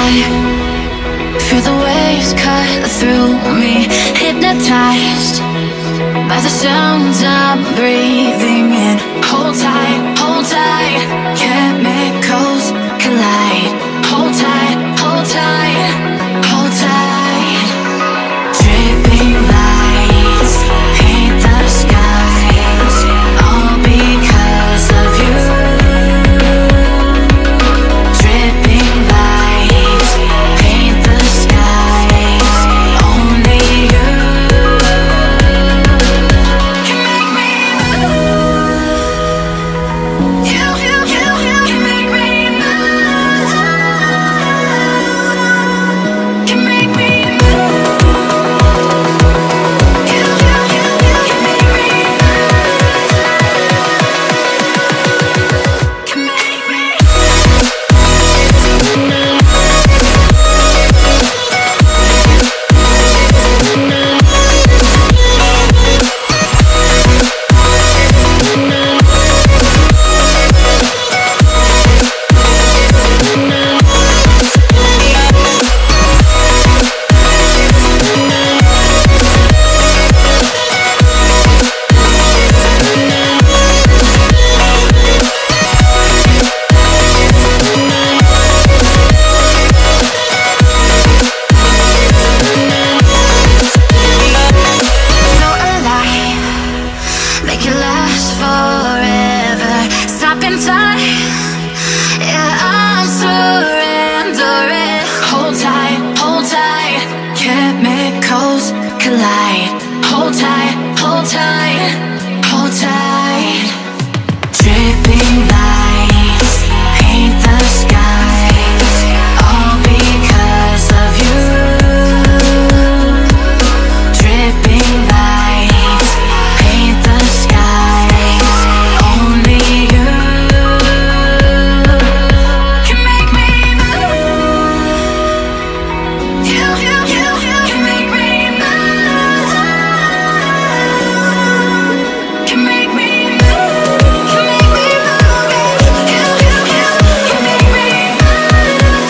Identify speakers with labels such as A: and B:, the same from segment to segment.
A: I feel the waves cut through me, hypnotized by the sounds I'm breathing in. Hold tight, chemicals collide. Hold tight, hold tight, hold tight. Dripping lights paint the skies, all because of you. Dripping lights paint the skies, only you can make me move. You can make me move. Can make me move. You can make me move. Can make me. You're alive, make it last forever. Stop in time, yeah, I'm surrendering. Hold tight, chemicals collide. Hold tight, hold tight, hold tight. Dripping lights paint the skies, all because of you. Dripping lights paint the skies, only you can make me move. You can make me move. Can make me move. Can make me move. You can make me move. Can make me.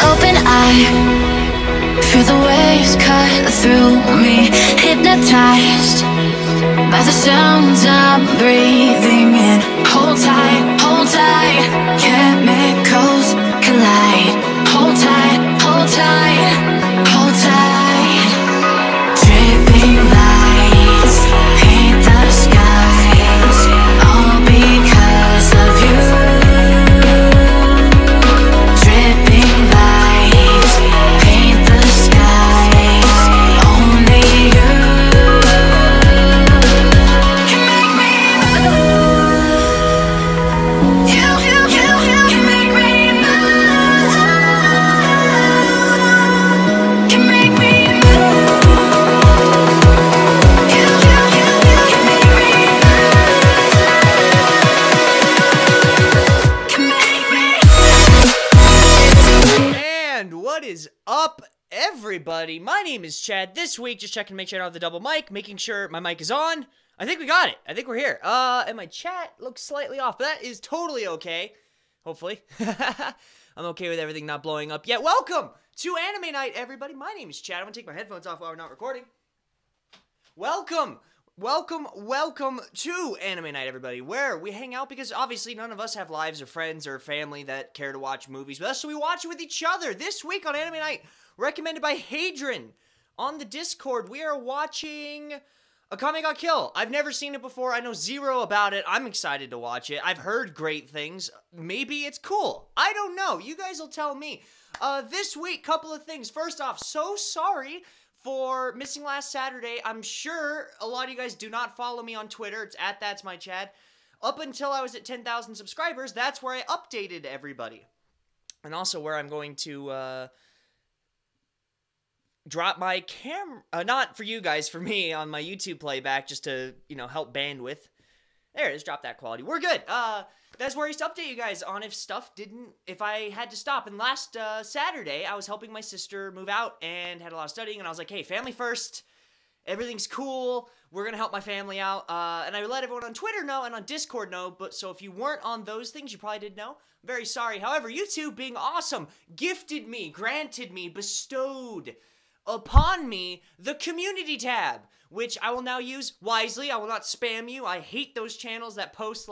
A: Open eye, feel the waves cut through me, hypnotized by the sounds I'm breathing in. Hold tight, chemicals collide. Hold tight, hold tight, hold tight. Dripping lights paint the skies, all because of you. Dripping lights paint the skies, only you can make me move. You can make me move. Can make me move. You can make me move. Can make me.
B: And what is up, everybody? My name is Chad. This week, just checking to make sure I don't have the double mic, making sure my mic is on. I think we got it. I think we're here. And my chat looks slightly off, but that is totally okay. Hopefully. I'm okay with everything not blowing up yet. Welcome to Anime Night, everybody. My name is Chad. I'm going to take my headphones off while we're not recording. Welcome to Anime Night, everybody, where we hang out because obviously none of us have lives or friends or family that care to watch movies with us, so we watch it with each other. This week on Anime Night, recommended by Hadrian on the Discord, we are watching Akame Ga Kill. I've never seen it before. I know zero about it. I'm excited to watch it. I've heard great things. Maybe it's cool. I don't know. You guys will tell me. This week, couple of things. First off, so sorry for missing last Saturday. I'm sure a lot of you guys do not follow me on Twitter. It's at That's My Chad. Up until I was at 10,000 subscribers, that's where I updated everybody. And also where I'm going to drop my camera, not for you guys, for me, on my YouTube playback, just to, help bandwidth. There it is, drop that quality. We're good. That's where I used to update you guys on if I had to stop. And last Saturday, I was helping my sister move out and had a lot of studying, and I was like, hey, family first, everything's cool, we're gonna help my family out, and I let everyone on Twitter know and on Discord know, so if you weren't on those things, you probably didn't know. I'm very sorry. However, YouTube, being awesome, granted me, bestowed upon me the community tab, which I will now use wisely. I will not spam you. I hate those channels that post,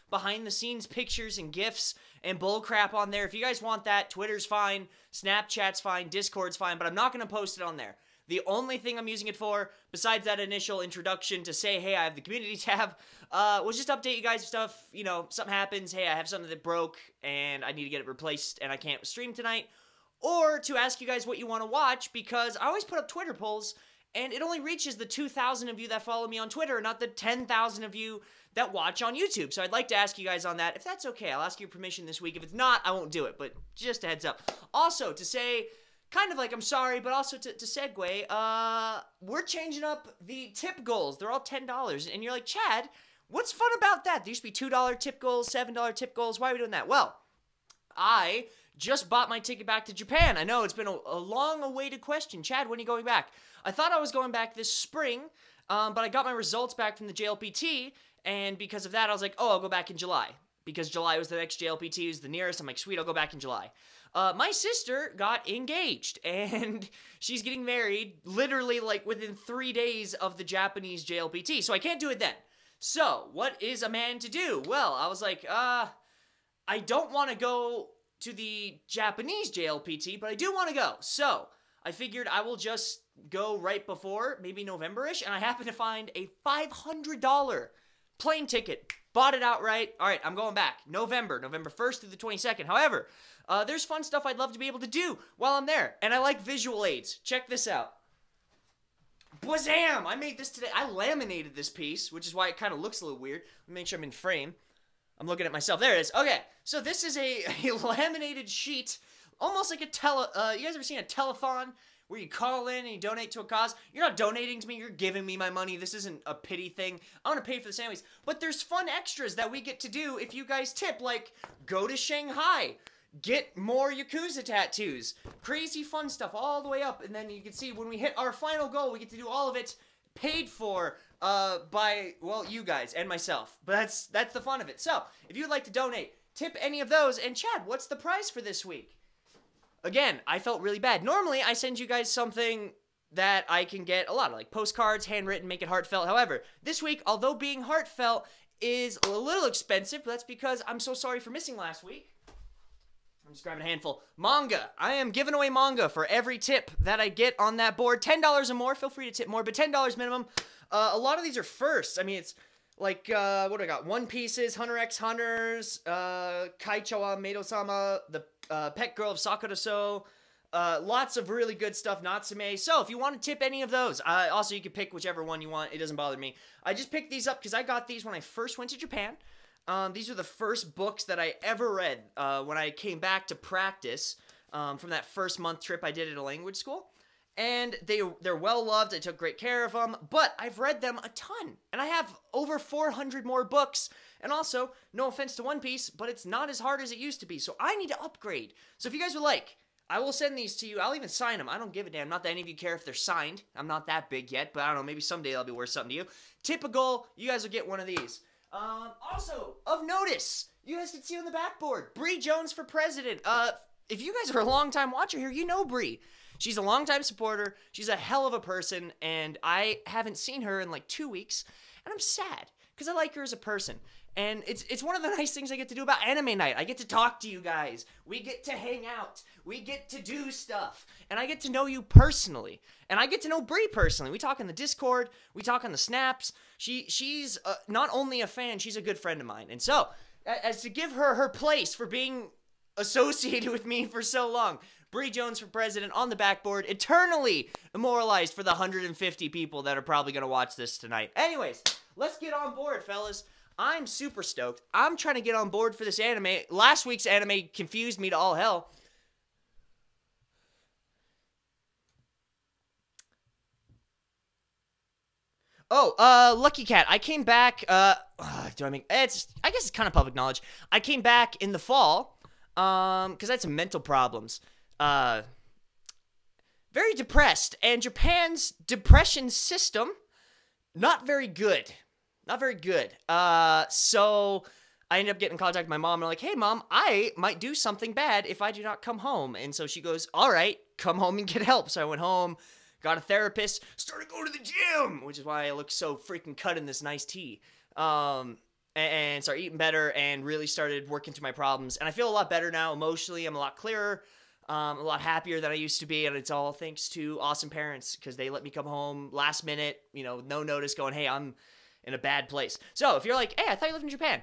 B: behind the scenes pictures and GIFs and bullcrap on there. If you guys want that, Twitter's fine, Snapchat's fine, Discord's fine, but I'm not going to post it on there. The only thing I'm using it for, besides that initial introduction to say, hey, I have the community tab, was just update you guys with stuff. Something happens, hey, I have something that broke and I need to get it replaced and I can't stream tonight. Or to ask you guys what you want to watch, because I always put up Twitter polls and it only reaches the 2,000 of you that follow me on Twitter, not the 10,000 of you that watch on YouTube. So I'd like to ask you guys on that. If that's okay, I'll ask your permission this week. If it's not, I won't do it, but just a heads up. Also, to say, kind of like I'm sorry, but also to segue, we're changing up the tip goals. They're all $10. And you're like, Chad, what's fun about that? There used to be $2 tip goals, $7 tip goals. Why are we doing that? Well, I just bought my ticket back to Japan. I know it's been a long-awaited question. Chad, when are you going back? I thought I was going back this spring, but I got my results back from the JLPT, and because of that, I was like, I'll go back in July. Because July was the next JLPT, was the nearest. I'm like, sweet, I'll go back in July. My sister got engaged, and she's getting married literally within 3 days of the Japanese JLPT, so I can't do it then. So, what is a man to do? Well, I was like, I don't want to go to the Japanese JLPT, but I do want to go. So, I figured I will just go right before, maybe November-ish, and I happened to find a $500 plane ticket. Bought it outright. All right, I'm going back. November 1st through the 22nd. However, there's fun stuff I'd love to be able to do while I'm there, and I like visual aids. Check this out. Bwazam! I made this today. I laminated this piece, which is why it kind of looks a little weird. Let me make sure I'm in frame. I'm looking at myself. There it is. Okay, so this is a laminated sheet, almost like you guys ever seen a telethon where you call in and you donate to a cause? You're not donating to me, you're giving me my money. This isn't a pity thing. I want to pay for the sandwiches. But there's fun extras that we get to do if you guys tip, like go to Shanghai, get more Yakuza tattoos, crazy fun stuff all the way up. And then you can see when we hit our final goal, we get to do all of it paid for by, you guys and myself. But that's the fun of it. So, if you'd like to donate, tip any of those. And Chad, what's the prize for this week? Again, I felt really bad. Normally, I send you guys something that I can get a lot of, like postcards, handwritten, make it heartfelt. However, this week, although being heartfelt is a little expensive, but that's because I'm so sorry for missing last week. I'm just grabbing a handful. Manga. I am giving away manga for every tip that I get on that board. $10 or more. Feel free to tip more, but $10 minimum. A lot of these are firsts. I mean, it's like, what do I got? One Pieces, Hunter x Hunters, Kaichawa Maid-sama, the Pet Girl of Sakura-so. Lots of really good stuff, Natsume. So, if you want to tip any of those, also you can pick whichever one you want. It doesn't bother me. I just picked these up because I got these when I first went to Japan. These are the first books that I ever read when I came back to practice from that first month trip I did at a language school. And they're well loved. I took great care of them, but I've read them a ton. And I have over 400 more books. And also, no offense to One Piece, but it's not as hard as it used to be. So I need to upgrade. So if you guys would like, I will send these to you. I'll even sign them. I don't give a damn. Not that any of you care if they're signed. I'm not that big yet, but I don't know. Maybe someday they'll be worth something to you. Tip a goal. You guys will get one of these. Also, of notice, you guys can see on the backboard, Bree Jones for president. if you guys are a long-time watcher here, you know Bree. She's a long-time supporter. She's a hell of a person, and I haven't seen her in like 2 weeks, and I'm sad because I like her as a person. And it's one of the nice things I get to do about anime night. I get to talk to you guys. We get to hang out. We get to do stuff. And I get to know you personally. And I get to know Bree personally. We talk in the Discord. We talk on the snaps. She's not only a fan, she's a good friend of mine. And so, as to give her her place for being associated with me for so long, Bree Jones for president on the backboard, eternally immortalized for the 150 people that are probably going to watch this tonight. Anyways, let's get on board, fellas. I'm super stoked. I'm trying to get on board for this anime. Last week's anime confused me to all hell. Oh, Lucky Cat. I came back, I guess it's kind of public knowledge. I came back in the fall, because I had some mental problems. Very depressed, and Japan's depression system, not very good. Not very good. So I ended up getting in contact with my mom, and I'm like, hey, Mom, I might do something bad if I do not come home. And so she goes, all right, come home and get help. So I went home, got a therapist, started going to the gym, which is why I look so freaking cut in this nice tee. And started eating better and really started working through my problems. And I feel a lot better now emotionally. I'm a lot clearer, a lot happier than I used to be. And it's all thanks to awesome parents because they let me come home last minute, no notice, going, hey, I'm in a bad place. So if you're like, hey, I thought you lived in Japan.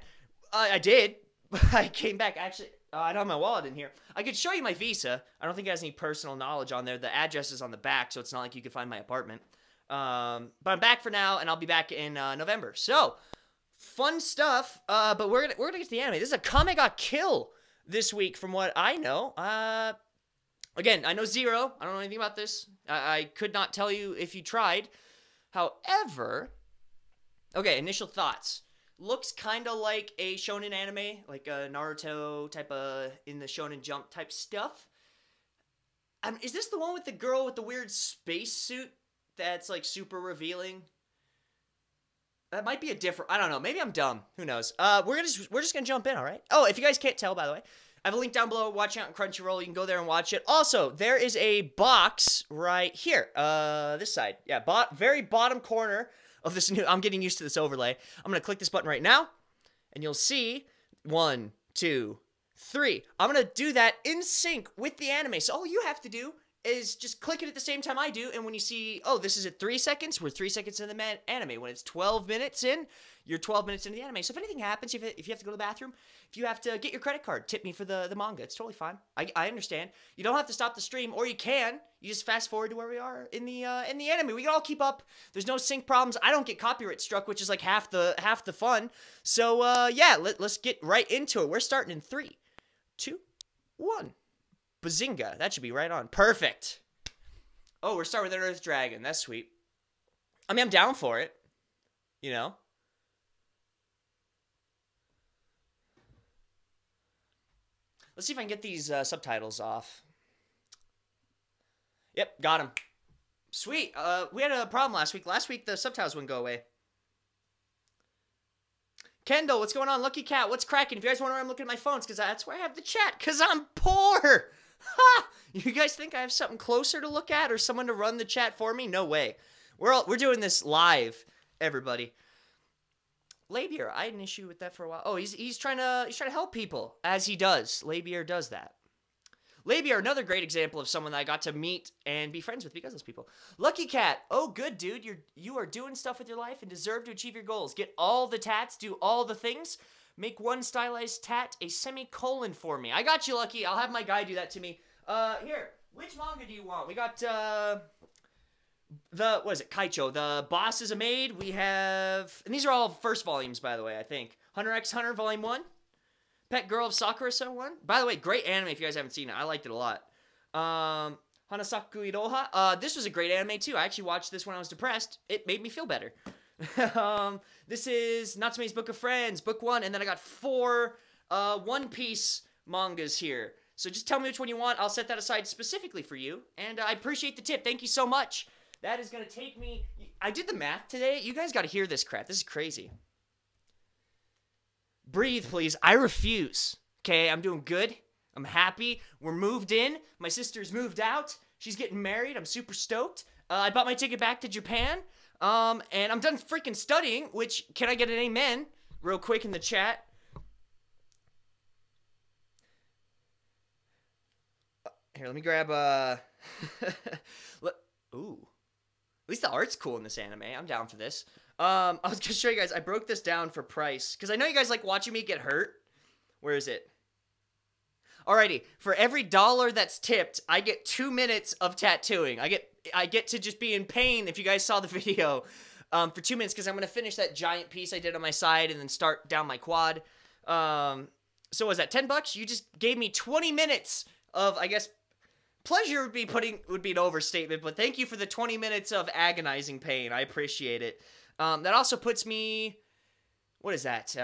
B: I did. I came back. Actually, I don't have my wallet in here. I could show you my visa. I don't think it has any personal knowledge on there. The address is on the back, so it's not like you could find my apartment. But I'm back for now, and I'll be back in November. So, fun stuff. But we're gonna get to the anime. This is Akame Ga Kill this week, from what I know. Again, I know zero. I don't know anything about this. I could not tell you if you tried. However, okay, initial thoughts. Looks kind of like a shonen anime, like a Naruto type of in the Shonen Jump type stuff. Is this the one with the girl with the weird space suit that's like super revealing? That might be a different. I don't know. Maybe I'm dumb. Who knows? We're just gonna jump in. All right. Oh, if you guys can't tell, by the way, I have a link down below. Watching out on Crunchyroll. You can go there and watch it. Also, there is a box right here. This side. Yeah, very bottom corner of this new. I'm getting used to this overlay. I'm gonna click this button right now, and you'll see 1, 2, 3. I'm gonna do that in sync with the anime. So all you have to do is just click it at the same time I do, and when you see, oh, this is at 3 seconds, we're 3 seconds in the anime. When it's 12 minutes in, you're 12 minutes into the anime. So if anything happens, if you have to go to the bathroom, if you have to get your credit card, tip me for the manga. It's totally fine. I understand. You don't have to stop the stream, or you can. You just fast forward to where we are in the anime. We can all keep up. There's no sync problems. I don't get copyright struck, which is like half the fun. So yeah, let's get right into it. We're starting in 3, 2, 1. Bazinga. That should be right on. Perfect. Oh, we're starting with an Earth Dragon. That's sweet. I mean, I'm down for it. Let's see if I can get these subtitles off. Yep, got them. Sweet. We had a problem last week. Last week, the subtitles wouldn't go away. Kendall, what's going on? Lucky Cat, what's cracking? If you guys wonder why I'm looking at my phones, because that's where I have the chat, because I'm poor. Ha! You guys think I have something closer to look at or someone to run the chat for me? No way. We're doing this live, everybody. Labier, I had an issue with that for a while. Oh, he's trying to help people, as he does. Labier does that. Labier, another great example of someone that I got to meet and be friends with because of those people. Lucky Cat, oh good dude, you are doing stuff with your life and deserve to achieve your goals. Get all the tats, do all the things. Make one stylized tat a semicolon for me. I got you, Lucky. I'll have my guy do that to me. Here, which manga do you want? We got what is it? Kaicho. The Boss is a Maid. We have, and these are all first volumes, by the way, I think. Hunter x Hunter Volume 1. Pet Girl of Sakura-san 1. By the way, great anime if you guys haven't seen it. I liked it a lot. Hanasaku Iroha. This was a great anime, too. I actually watched this when I was depressed. It made me feel better. This is Natsume's Book of Friends, Book 1, and then I got 4 One Piece mangas here. So just tell me which one you want. I'll set that aside specifically for you, and I appreciate the tip. Thank you so much. That is going to take me... I did the math today. You guys got to hear this crap. This is crazy. Breathe, please. I refuse. Okay, I'm doing good. I'm happy. We're moved in. My sister's moved out. She's getting married. I'm super stoked. I bought my ticket back to Japan. And I'm done freaking studying, which, can I get an amen real quick in the chat? Here, let me grab, ooh. At least the art's cool in this anime. I'm down for this. I was gonna show you guys, I broke this down for price, because I know you guys like watching me get hurt. Where is it? Alrighty, for every $1 that's tipped, I get 2 minutes of tattooing. I get to just be in pain, if you guys saw the video, for 2 minutes, because I'm going to finish that giant piece I did on my side and then start down my quad. So was that $10? You just gave me 20 minutes of, I guess, pleasure would be an overstatement, but thank you for the 20 minutes of agonizing pain. I appreciate it. That also puts me, what is that?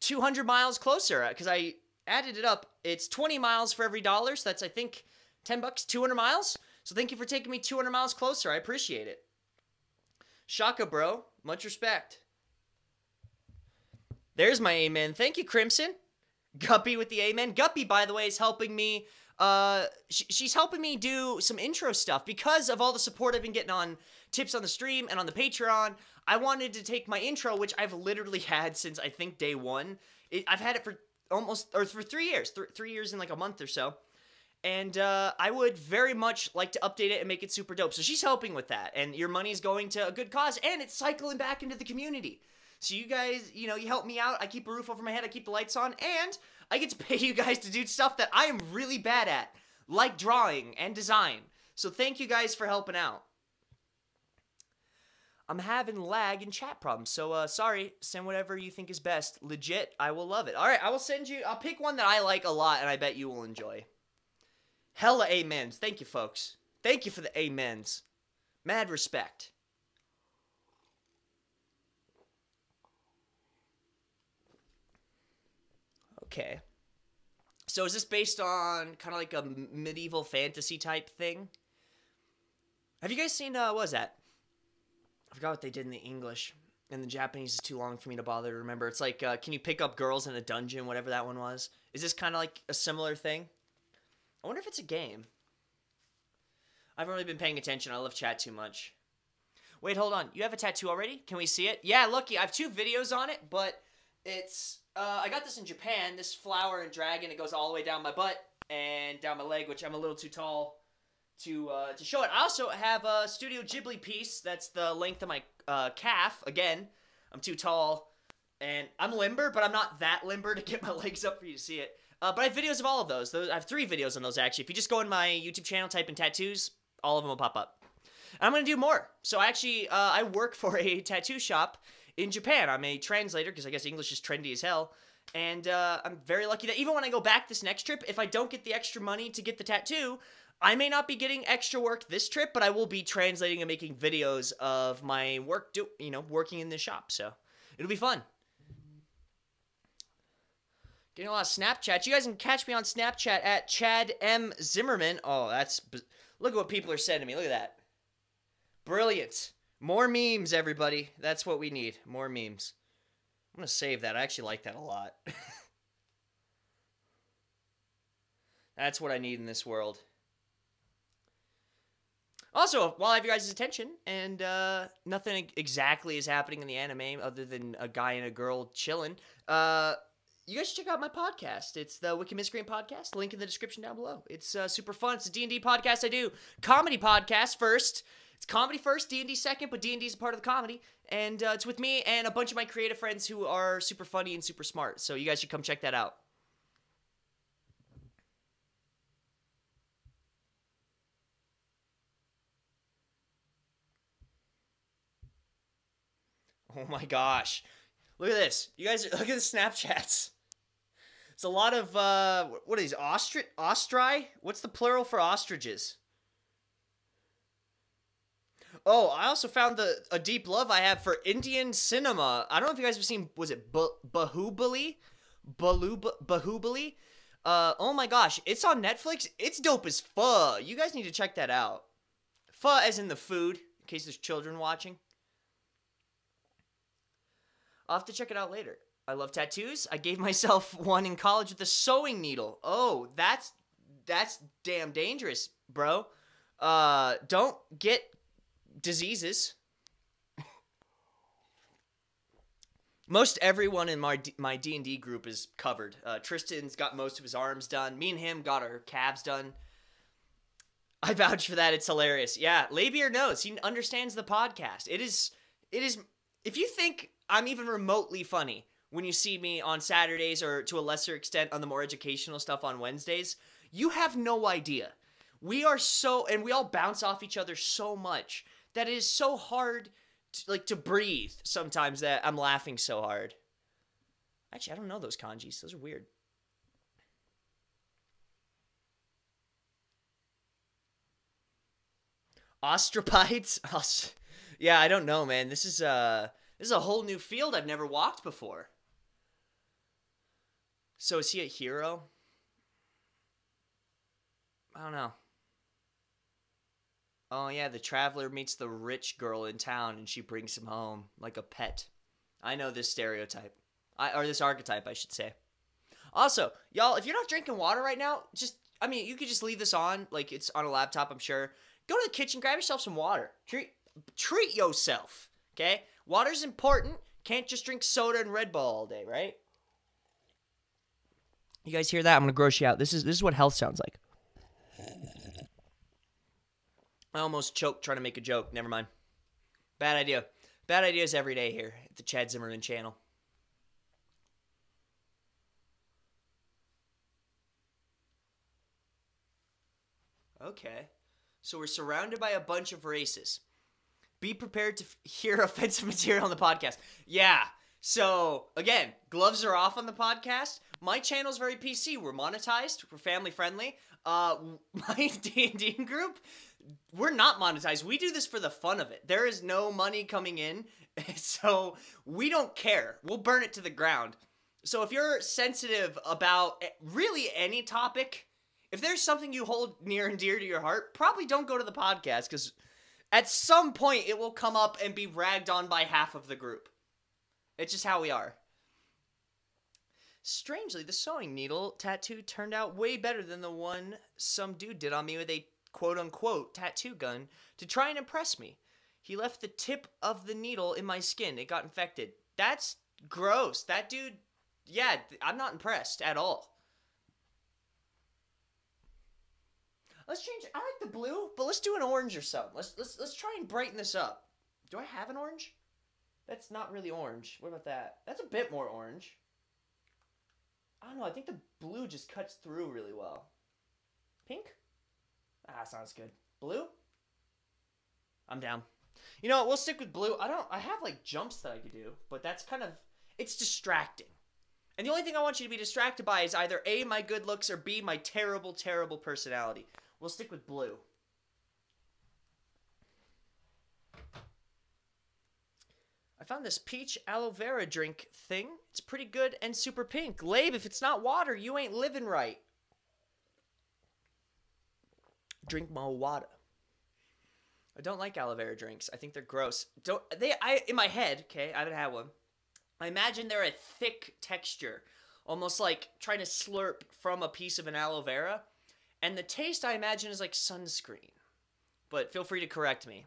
B: 200 miles closer, because I added it up. It's 20 miles for every $1, so that's, I think, $10, 200 miles. So thank you for taking me 200 miles closer. I appreciate it. Shaka, bro. Much respect. There's my amen. Thank you, Crimson. Guppy with the amen. Guppy, by the way, is helping me. She's helping me do some intro stuff because of all the support I've been getting on tips on the stream and on the Patreon. I wanted to take my intro, which I've literally had since, I think, day one. I've had it for for 3 years. 3 years in like a month or so. And I would very much like to update it and make it super dope. So she's helping with that. And your money's going to a good cause. And it's cycling back into the community. So you guys, you help me out. I keep a roof over my head. I keep the lights on. And I get to pay you guys to do stuff that I am really bad at. Like drawing and design. So thank you guys for helping out. I'm having lag and chat problems. So sorry. Send whatever you think is best. Legit, I will love it. All right, I'll pick one that I like a lot and I bet you will enjoy. Hella amens. Thank you, folks. Thank you for the amens. Mad respect. Okay. So is this based on kind of like a medieval fantasy type thing? Have you guys seen, what was that? I forgot what they did in the English. And the Japanese is too long for me to bother to remember. It's like, can you pick up girls in a dungeon, whatever that one was? Is this kind of like a similar thing? I wonder if it's a game. I haven't really been paying attention. I love chat too much. Wait, hold on. You have a tattoo already? Can we see it? Yeah, lucky. I have 2 videos on it, but it's... I got this in Japan. This flower and dragon. It goes all the way down my butt and down my leg, which I'm a little too tall to show it. I also have a Studio Ghibli piece. That's the length of my calf. Again, I'm too tall. And I'm limber, but I'm not that limber to get my legs up for you to see it. But I have videos of all of those. I have 3 videos on those, actually. If you just go in my YouTube channel, type in tattoos, all of them will pop up. And I'm going to do more. So actually, I work for a tattoo shop in Japan. I'm a translator, because I guess English is trendy as hell. And I'm very lucky that even when I go back this next trip, if I don't get the extra money to get the tattoo, I may not be getting extra work this trip, but I will be translating and making videos of my work, working in the shop. So it'll be fun. Getting a lot of Snapchat. You guys can catch me on Snapchat at Chad M. Zimmerman. Oh, look at what people are sending me. Look at that. Brilliant. More memes, everybody. That's what we need. More memes. I'm going to save that. I actually like that a lot. That's what I need in this world. Also, while I have you guys' attention, and nothing exactly is happening in the anime other than a guy and a girl chilling, you guys should check out my podcast. It's the Wiki Miscreant Podcast. Link in the description down below. It's super fun. It's a D&D podcast I do. Comedy podcast first. It's comedy first, D&D second, but D&D is a part of the comedy. And it's with me and a bunch of my creative friends who are super funny and super smart. So you guys should come check that out. Oh my gosh. Look at this. You guys, look at the Snapchats. It's a lot of, what are these, ostri? What's the plural for ostriches? Oh, I also found a deep love I have for Indian cinema. I don't know if you guys have seen, was it Bahubali? Bahubali? Oh my gosh, it's on Netflix. It's dope as pho. You guys need to check that out. Pho as in the food, in case there's children watching. I'll have to check it out later. I love tattoos. I gave myself one in college with a sewing needle. Oh, that's damn dangerous, bro. Don't get diseases. Most everyone in my D&D group is covered. Tristan's got most of his arms done. Me and him got our calves done. I vouch for that. It's hilarious. Yeah, Labier knows. He understands the podcast. It is. If you think I'm even remotely funny when you see me on Saturdays or to a lesser extent on the more educational stuff on Wednesdays, you have no idea. We are and we all bounce off each other so much that it is so hard to breathe sometimes that I'm laughing so hard. Actually, I don't know those kanjis. Those are weird. Ostropites? Yeah, I don't know, man. This is a whole new field I've never walked before. So is he a hero? I don't know. Oh, yeah, the traveler meets the rich girl in town, and she brings him home like a pet. I know this stereotype. Or this archetype, I should say. Also, y'all, if you're not drinking water right now, you could just leave this on. Like, it's on a laptop, I'm sure. Go to the kitchen, grab yourself some water. Treat yourself, okay? Water's important. Can't just drink soda and Red Bull all day, right? You guys hear that? I'm going to gross you out. This is what health sounds like. I almost choked trying to make a joke. Never mind. Bad idea. Bad ideas every day here at the Chad Zimmerman channel. Okay. So we're surrounded by a bunch of races. Be prepared to hear offensive material on the podcast. Yeah. So, again, gloves are off on the podcast. My channel's very PC. We're monetized. We're family friendly. My D&D group, we're not monetized. We do this for the fun of it. There is no money coming in, so we don't care. We'll burn it to the ground. So if you're sensitive about really any topic, if there's something you hold near and dear to your heart, probably don't go to the podcast, because at some point it will come up and be ragged on by half of the group. It's just how we are. Strangely, the sewing needle tattoo turned out way better than the one some dude did on me with a quote-unquote tattoo gun to try and impress me. He left the tip of the needle in my skin. It got infected. That's gross. That dude, yeah, I'm not impressed at all. Let's change. I like the blue, but let's do an orange or something. Let's try and brighten this up. Do I have an orange? That's not really orange. What about that? That's a bit more orange. I don't know. I think the blue just cuts through really well. Pink? Sounds good. Blue? I'm down. You know what? We'll stick with blue. I have like jumps that I could do, but that's kind of, it's distracting. And the only thing I want you to be distracted by is either A, my good looks, or B, my terrible, terrible personality. We'll stick with blue. I found this peach aloe vera drink thing. It's pretty good and super pink. Labe, if it's not water, you ain't living right. Drink more water. I don't like aloe vera drinks. I think they're gross. In my head, okay, I haven't had one. I imagine they're a thick texture, almost like trying to slurp from a piece of an aloe vera. And the taste, I imagine, is like sunscreen. But feel free to correct me.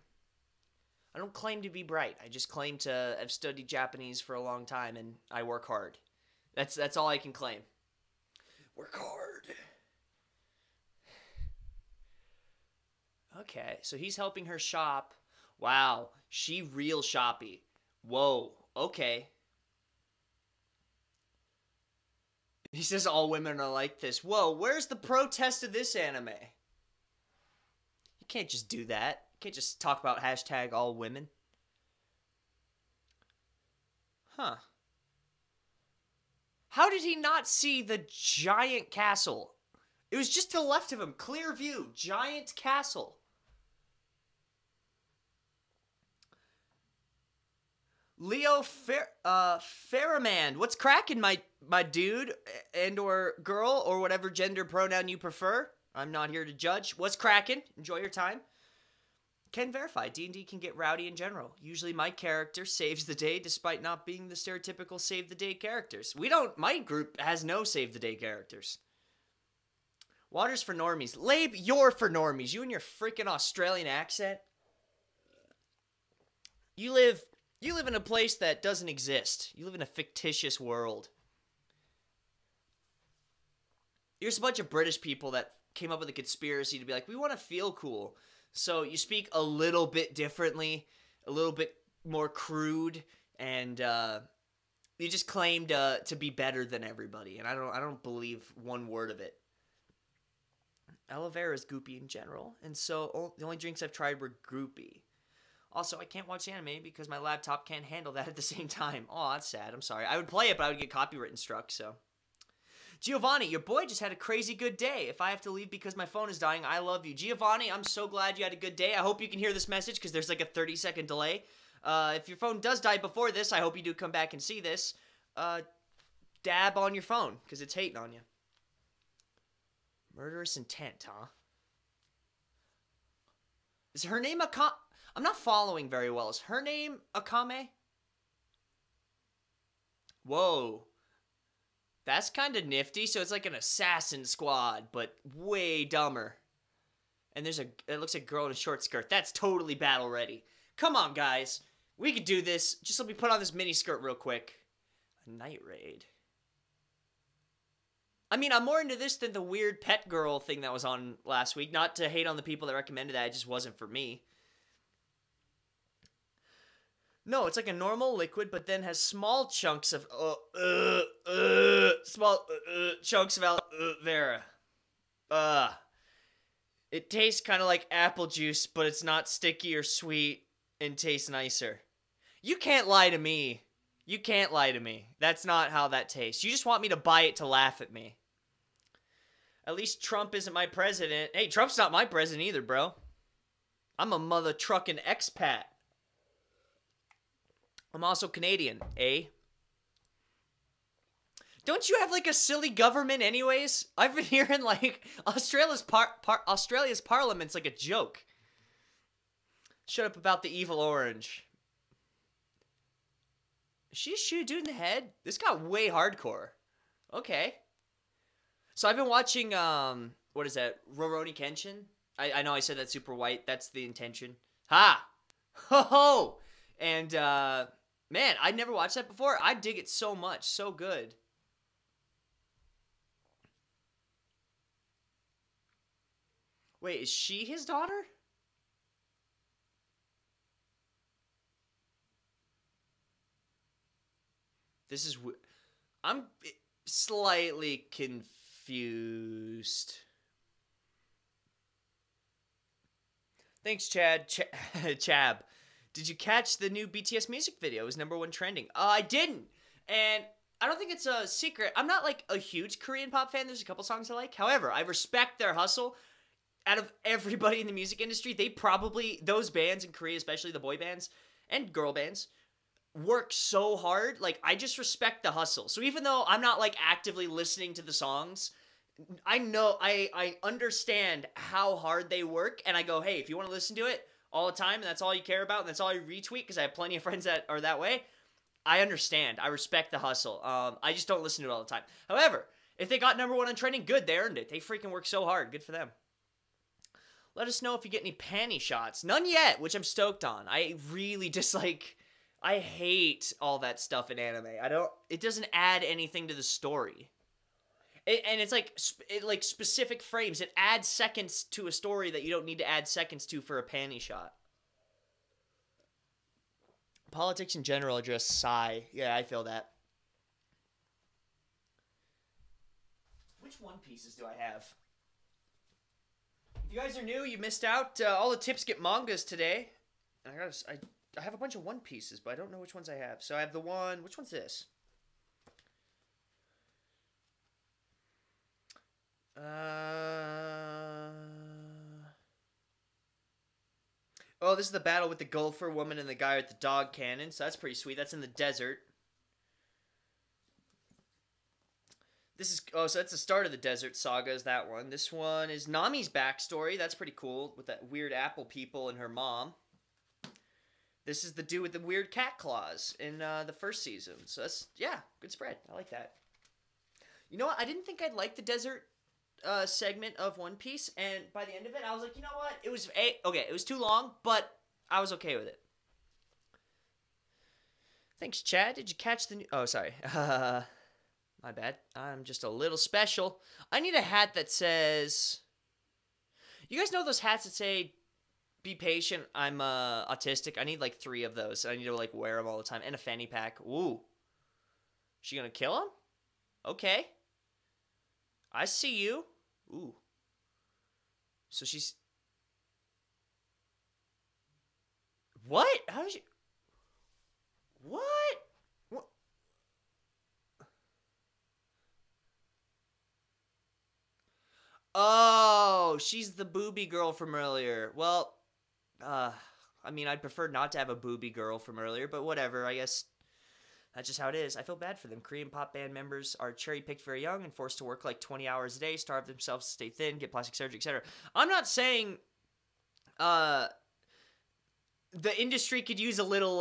B: I don't claim to be bright. I just claim to have studied Japanese for a long time, and I work hard. That's all I can claim. Work hard. Okay, so he's helping her shop. Wow, she real shoppy. Whoa, okay. He says all women are like this. Whoa, where's the protest of this anime? You can't just do that. You can't just talk about hashtag all women. Huh. How did he not see the giant castle? It was just to the left of him. Clear view. Giant castle. Leo Ferriman, what's cracking, my dude and or girl or whatever gender pronoun you prefer? I'm not here to judge. What's cracking? Enjoy your time. Can verify, D&D can get rowdy in general. Usually my character saves the day despite not being the stereotypical save the day characters. My group has no save the day characters. Water's for normies. Labe, you're for normies. You and your freaking Australian accent. You live in a place that doesn't exist. You live in a fictitious world. You're just a bunch of British people that came up with a conspiracy to be like, we want to feel cool. So you speak a little bit differently, a little bit more crude, and you just claim to be better than everybody. And I don't believe one word of it. Aloe vera is goopy in general, and so the only drinks I've tried were goopy. Also, I can't watch anime because my laptop can't handle that at the same time. Oh, that's sad. I'm sorry. I would play it, but I would get copyright struck, so. Giovanni, your boy just had a crazy good day. If I have to leave because my phone is dying, I love you. Giovanni, I'm so glad you had a good day. I hope you can hear this message because there's like a 30-second delay. If your phone does die before this, I hope you do come back and see this. Dab on your phone because it's hating on you. Murderous intent, huh? Is her name Akame? I'm not following very well. Is her name Akame? Whoa. That's kind of nifty. So it's like an assassin squad, but way dumber. And it looks like a girl in a short skirt. That's totally battle ready. Come on, guys. We could do this. Just let me put on this mini skirt real quick. A night raid. I mean, I'm more into this than the weird pet girl thing that was on last week. Not to hate on the people that recommended that. It just wasn't for me. No, it's like a normal liquid, but then has small chunks of chunks of aloe vera. It tastes kind of like apple juice, but it's not sticky or sweet and tastes nicer. You can't lie to me. You can't lie to me. That's not how that tastes. You just want me to buy it to laugh at me. At least Trump isn't my president. Hey, Trump's not my president either, bro. I'm a mother trucking expat. I'm also Canadian, eh? Don't you have like a silly government anyways? I've been hearing like Australia's parliament's like a joke. Shut up about the evil orange. Is she shoot a dude in the head? This got way hardcore. Okay. So I've been watching, what is that? Rurouni Kenshin? I know I said that super white. That's the intention. Ha! Ho ho! And, man, I'd never watched that before. I dig it so much. So good. Wait, is she his daughter? This is... I'm slightly confused. Thanks, Chad. Chab. Did you catch the new BTS music video? It was #1 trending. I didn't. And I don't think it's a secret. I'm not like a huge Korean pop fan. There's a couple songs I like. However, I respect their hustle. Out of everybody in the music industry, those bands in Korea, especially the boy bands and girl bands, work so hard. Like, I just respect the hustle. So even though I'm not like actively listening to the songs, I know, I understand how hard they work. And I go, hey, if you want to listen to it all the time and that's all you care about and that's all you retweet, because I have plenty of friends that are that way, I understand. I respect the hustle. I just don't listen to it all the time. However, if they got #1 on trending, good, they earned it. They freaking work so hard. Good for them. Let us know if you get any panty shots. None yet, which I'm stoked on. I really dislike... I hate all that stuff in anime. It doesn't add anything to the story. And it's like specific frames. It adds seconds to a story that you don't need to add seconds to for a panty shot. Politics in general are just sigh. Yeah, I feel that. Which One Pieces do I have? If you guys are new, you missed out. All the tips get mangas today. I have a bunch of One Pieces, but I don't know which ones I have. So I have the one... Which one's this? Oh, this is the battle with the gopher woman and the guy with the dog cannon. So that's pretty sweet. That's in the desert. This is so that's the start of the Desert Saga. Is that one? This one is Nami's backstory. That's pretty cool with that weird apple people and her mom. This is the dude with the weird cat claws in the first season. So that's good spread. I like that. You know what? I didn't think I'd like the desert segment of One Piece, and by the end of it, I was like, you know what? It was it was too long, but I was okay with it. Thanks, Chad. Did you catch the new? Oh, sorry. My bad. I'm just a little special. I need a hat that says... You guys know those hats that say, be patient, I'm autistic? I need like 3 of those. I need to like wear them all the time. And a fanny pack. Ooh. She gonna kill him? Okay. I see you. Ooh. So she's... What? How did you... What? What? Oh, she's the booby girl from earlier. Well, I mean, I'd prefer not to have a booby girl from earlier, but whatever. I guess that's just how it is. I feel bad for them. Korean pop band members are cherry-picked very young and forced to work like 20 hours a day, starve themselves to stay thin, get plastic surgery, etc. I'm not saying the industry could use a little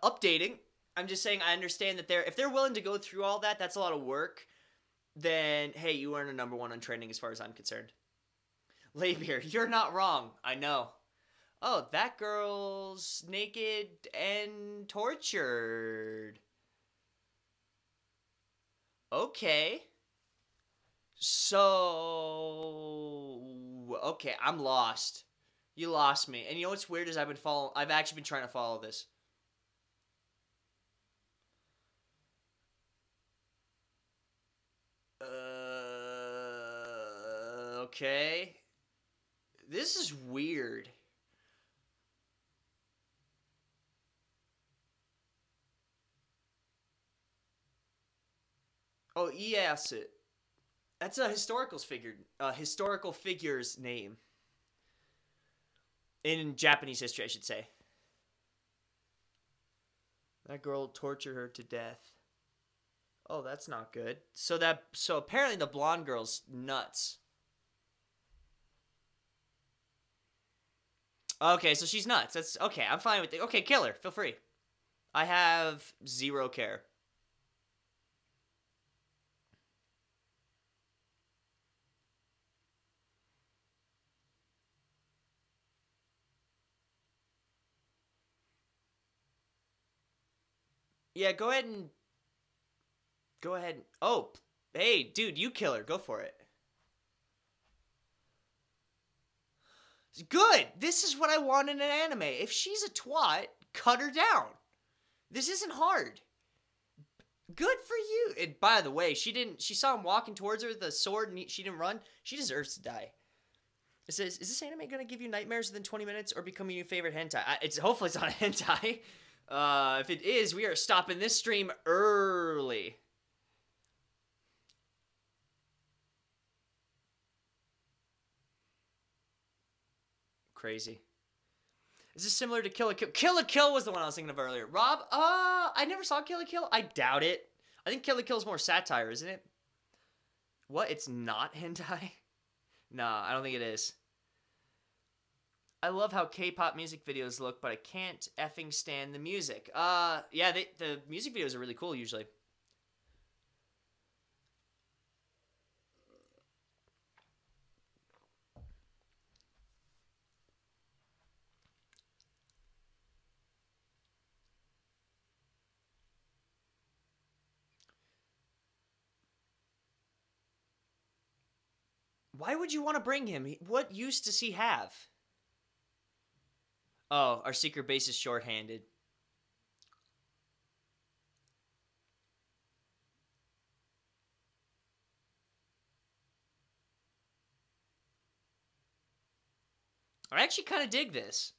B: updating. I'm just saying I understand that if they're willing to go through all that, that's a lot of work. Then, hey, you earn a number 1 on trending as far as I'm concerned. Labier, you're not wrong. I know. Oh, that girl's naked and tortured. Okay. So... Okay, I'm lost. You lost me. And you know what's weird is I've actually been trying to follow this. Okay. This is weird. Oh, yes. That's a historical figure's name. In Japanese history, I should say. That girl tortured her to death. Oh, that's not good. So apparently the blonde girl's nuts. Okay, so she's nuts. That's okay. I'm fine with it. Okay, kill her. Feel free. I have 0 care. Yeah, go ahead. Oh, hey, dude, you kill her. Go for it. Good. This is what I want in an anime. If she's a twat, cut her down. This isn't hard. Good for you. And by the way, she saw him walking towards her with a sword and she didn't run. She deserves to die. It says, is this anime going to give you nightmares within 20 minutes or become your favorite hentai? Hopefully it's not a hentai. If it is, we are stopping this stream early. Crazy. Is this similar to Kill la Kill? Kill la Kill was the one I was thinking of earlier. Rob, I never saw Kill la Kill. I doubt it. I think Kill la Kill is more satire, isn't it? What? It's not hentai? Nah, I don't think it is. I love how K-pop music videos look, but I can't effing stand the music. Yeah, the music videos are really cool usually. Why would you want to bring him? What use does he have? Oh, our secret base is shorthanded. I actually kind of dig this.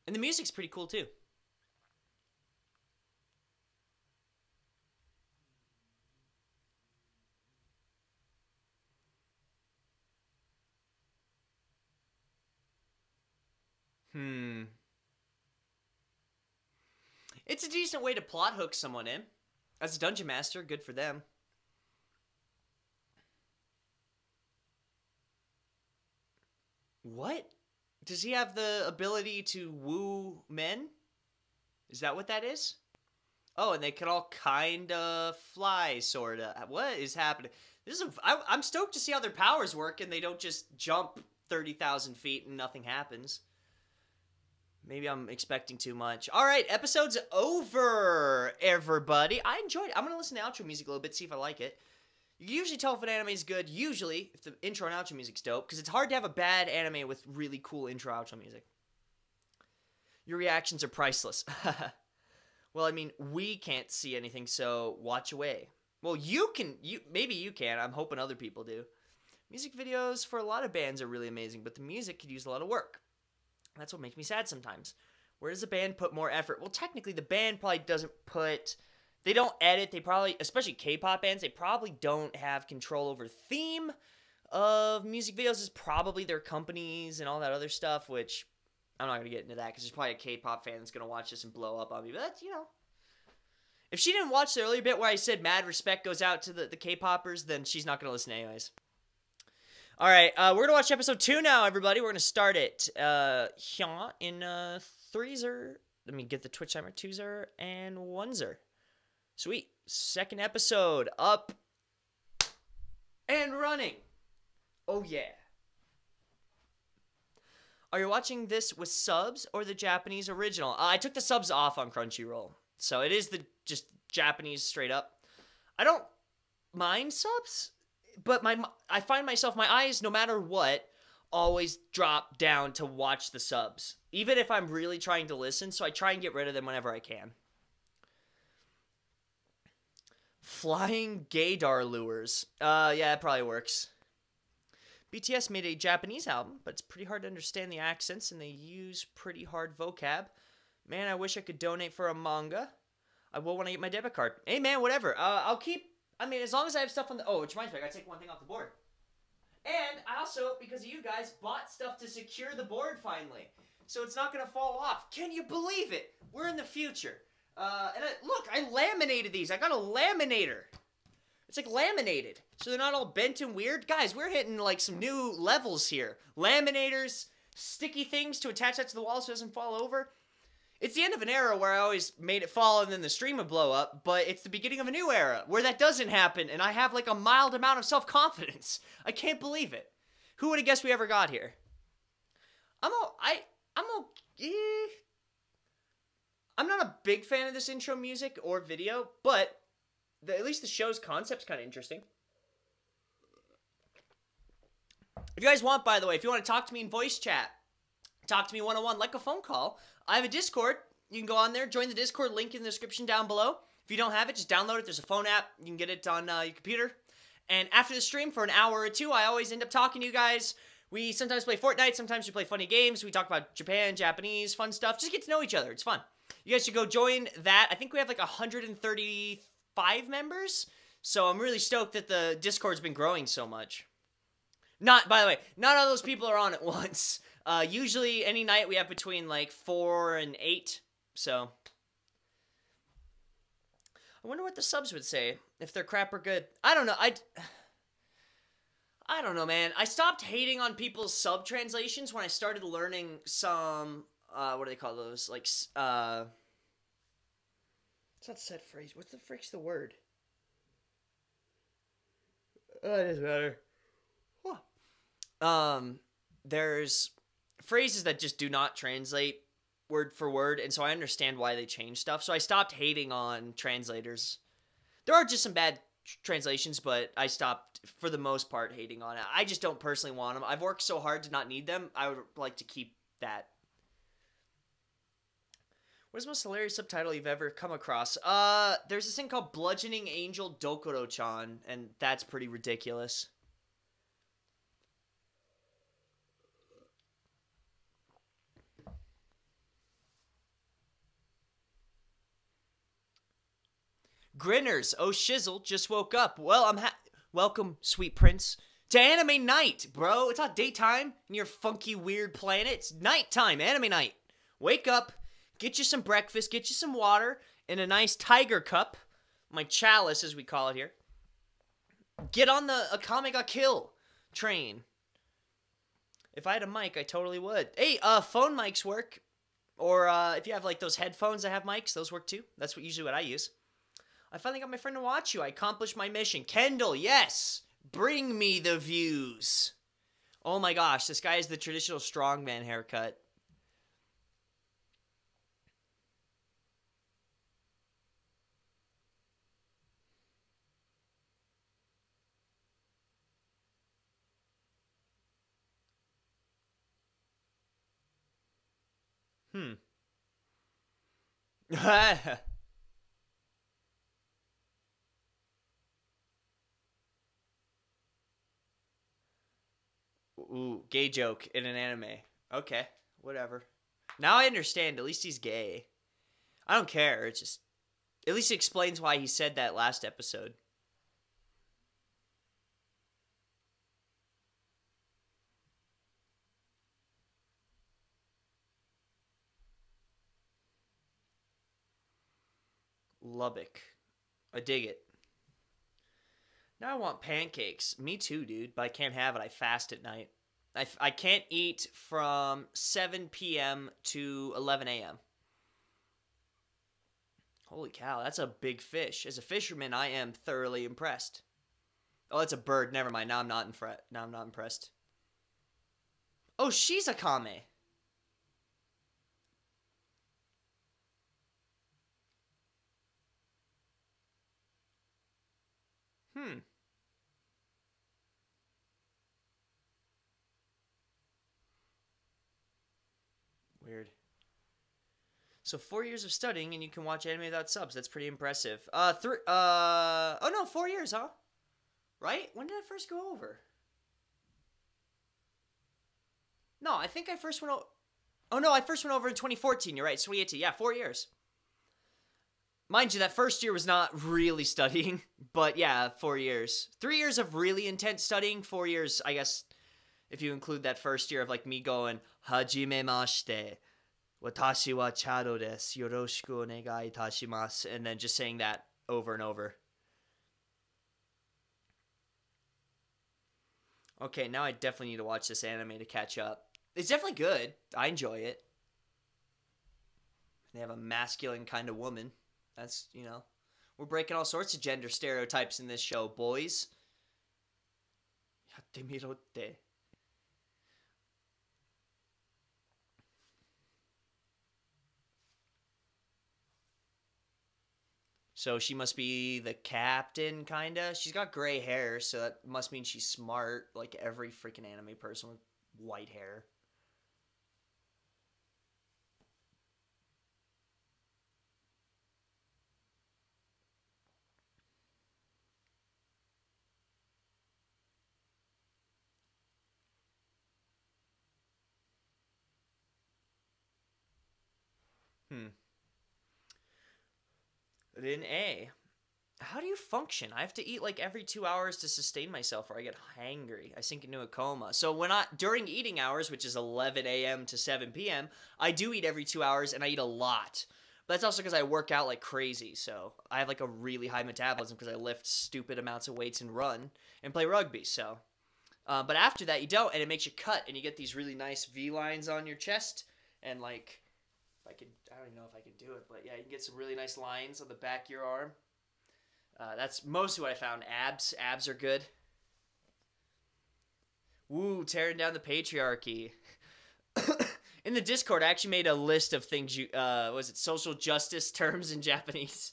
B: And the music's pretty cool too. It's a decent way to plot hook someone in. As a dungeon master, good for them. What? Does he have the ability to woo men? Is that what that is? Oh, and they can all kind of fly, sort of. What is happening? I'm stoked to see how their powers work and they don't just jump 30,000 feet and nothing happens. Maybe I'm expecting too much. All right, episode's over, everybody. I enjoyed it. I'm going to listen to outro music a little bit, see if I like it. You can usually tell if an anime is good, usually, if the intro and outro music's dope, because it's hard to have a bad anime with really cool intro outro music. Your reactions are priceless. Well, I mean, we can't see anything, so watch away. Well, maybe you can. I'm hoping other people do. Music videos for a lot of bands are really amazing, but the music could use a lot of work. That's what makes me sad sometimes. Where does the band put more effort? Well, technically, the band probably doesn't put... They don't edit. They probably, especially K-pop bands, they probably don't have control over theme of music videos. It's probably their companies and all that other stuff, which I'm not going to get into that because there's probably a K-pop fan that's going to watch this and blow up on me. But that's, if she didn't watch the earlier bit where I said mad respect goes out to the K-poppers, then she's not going to listen anyways. All right, we're going to watch episode 2 now, everybody. We're going to start it here in 3-zer. Let me get the Twitch timer. 2-zer and 1-zer. Sweet. Second episode up and running. Oh, yeah. Are you watching this with subs or the Japanese original? I took the subs off on Crunchyroll. So it is the just Japanese straight up. I don't mind subs, but I find myself, my eyes, no matter what, always drop down to watch the subs. Even if I'm really trying to listen, so I try and get rid of them whenever I can. Flying gaydar lures. Yeah, it probably works. BTS made a Japanese album, but it's pretty hard to understand the accents, and they use pretty hard vocab. Man, I wish I could donate for a manga. I will when I get my debit card. Hey, man, whatever. I'll keep... I mean, as long as I have stuff on the... Oh, which reminds me, I gotta take one thing off the board. And I also, because of you guys, bought stuff to secure the board finally. So it's not gonna fall off. Can you believe it? We're in the future. Look, I laminated these. I got a laminator. It's like laminated. So they're not all bent and weird. Guys, we're hitting like some new levels here. Laminators, sticky things to attach that to the wall so it doesn't fall over. It's the end of an era where I always made it fall and then the stream would blow up, but it's the beginning of a new era where that doesn't happen and I have like a mild amount of self-confidence. I can't believe it. Who would have guessed we ever got here? I'm not a big fan of this intro music or video, but at least the show's concept's kind of interesting. If you guys want, by the way, if you want to talk to me in voice chat, talk to me one-on-one like a phone call, I have a Discord. You can go on there, join the Discord, link in the description down below. If you don't have it, just download it. There's a phone app. You can get it on your computer. And after the stream, for an hour or two, I always end up talking to you guys. We sometimes play Fortnite, sometimes we play funny games. We talk about Japan, Japanese, fun stuff. Just get to know each other. It's fun. You guys should go join that. I think we have like 135 members. So I'm really stoked that the Discord's been growing so much. By the way, not all those people are on at once. Usually any night we have between like 4 and 8. So I wonder what the subs would say if their crap or good. I don't know. I don't know, man. I stopped hating on people's sub translations when I started learning some, what do they call those? Like, it's not set phrase. What the frick's the word? It doesn't matter. There's phrases that just do not translate word for word, and so I understand why they change stuff. So I stopped hating on translators. There are just some bad translations, but I stopped, for the most part, hating on it. I just don't personally want them. I've worked so hard to not need them. I would like to keep that. What is the most hilarious subtitle you've ever come across? There's this thing called Bludgeoning Angel Dokoro-chan, and that's pretty ridiculous. Grinners, oh shizzle, just woke up. Well, welcome, sweet prince, to anime night, bro. It's not daytime in your funky, weird planet. It's nighttime, anime night. Wake up, get you some breakfast, get you some water in a nice tiger cup, my chalice, as we call it here. Get on the Akame Ga Kill train. If I had a mic, I totally would. Hey, phone mics work. Or if you have like those headphones that have mics, those work too. That's usually what I use. I finally got my friend to watch you. I accomplished my mission. Kendall, yes! Bring me the views. Oh my gosh, this guy has the traditional strongman haircut. Ooh, gay joke in an anime. Okay, whatever. Now I understand. At least he's gay. I don't care. It just... At least it explains why he said that last episode. Lubbock. I dig it. Now I want pancakes. Me too, dude. But I can't have it. I fast at night. I can't eat from 7 p.m. to 11 a.m. Holy cow, that's a big fish. As a fisherman, I am thoroughly impressed. Oh, that's a bird. Never mind. Now I'm not impressed. Oh, she's Akame. Weird. So 4 years of studying and you can watch anime without subs. That's pretty impressive. Oh no, 4 years, huh? Right? When did I first go over? No, I think I first went over... Oh no, I first went over in 2014. You're right, 2018. Yeah, 4 years. Mind you, that first year was not really studying, but yeah, 4 years. 3 years of really intense studying, 4 years, I guess, if you include that first year of like me going, Hajimemashite, watashi wa Chado desu, yoroshiku onegai itashimasu, and then just saying that over and over. Okay, now I definitely need to watch this anime to catch up. It's definitely good. I enjoy it. They have a masculine kind of woman. That's, you know, we're breaking all sorts of gender stereotypes in this show, boys. Yatte mirotte. So she must be the captain, kinda. She's got gray hair, so that must mean she's smart, like every freaking anime person with white hair. Hmm. Then A. How do you function? I have to eat like every 2 hours to sustain myself or I get hangry. I sink into a coma. So during eating hours, which is 11 a.m. to 7 p.m., I do eat every 2 hours and I eat a lot. But that's also because I work out like crazy. So I have like a really high metabolism because I lift stupid amounts of weights and run and play rugby. So, but after that you don't, and it makes you cut and you get these really nice V lines on your chest and like, I don't even know if I can do it, but yeah, you can get some really nice lines on the back of your arm. That's mostly what I found. Abs are good. Woo, tearing down the patriarchy. In the Discord, I actually made a list of things was it social justice terms in Japanese?